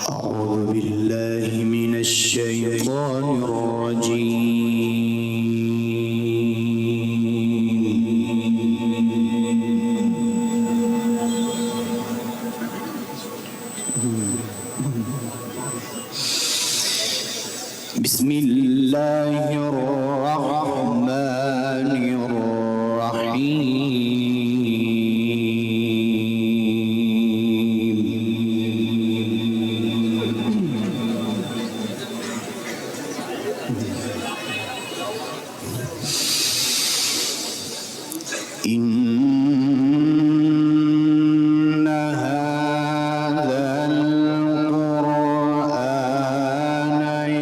أعوذ بالله من الشيطان الرجيم. بسم الله الرحمن الرحيم. إن هذا القرآن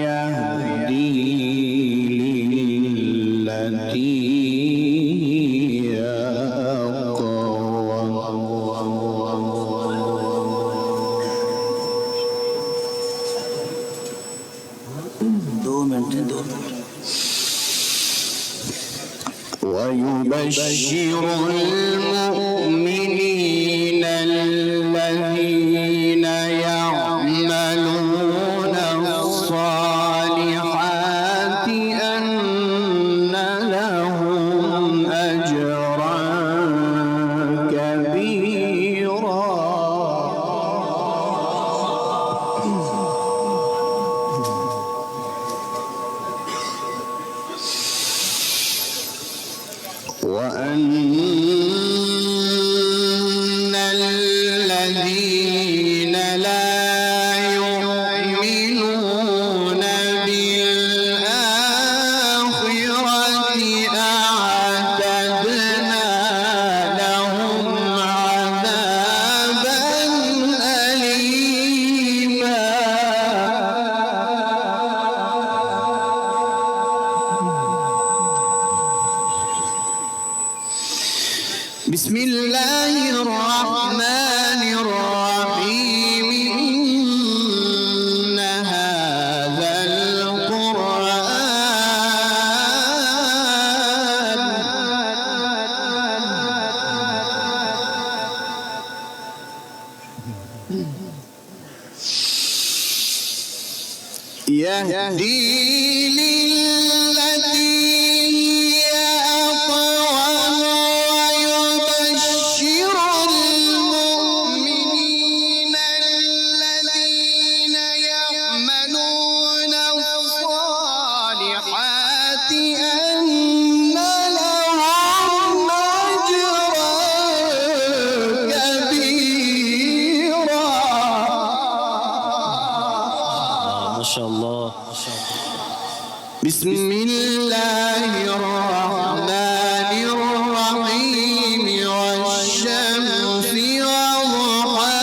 يهدي للتي هي أقوم. ويبشر المؤمنين الذين يعملون الصالحات أن لهم أجرا كبيرا. وأن الذين لا يؤمنون بالآخرة أعتدنا لهم عذابا أليما. بسم الله الرحمن الرحيم. إن هذا القرآن يهدي للتي هي أقوم. ويبشر المؤمنين الذين يعملون الصالحات أن لهم أجرا كبيرا. ما شاء الله. بسم الله الرحمن الرحيم. والشمس وضحاها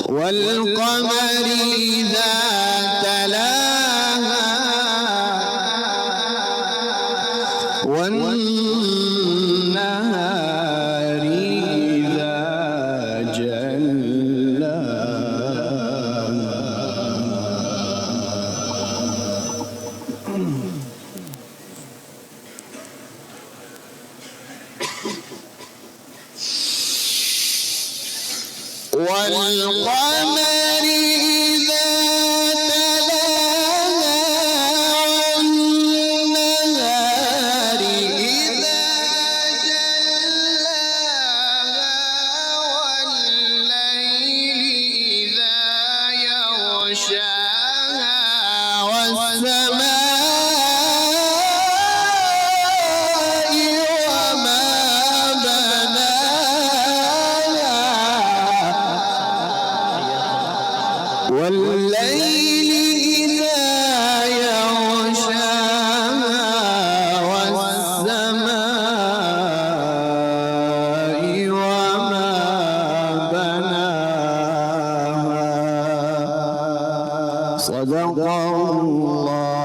والقمر إذا تلاها والنهار إذا والقمر إذا تلاها والنهار إذا جلاها والليل إذا يغشاها والسماء وما بناها والليل إذا يغشاها والسماء وما بناها. صدق الله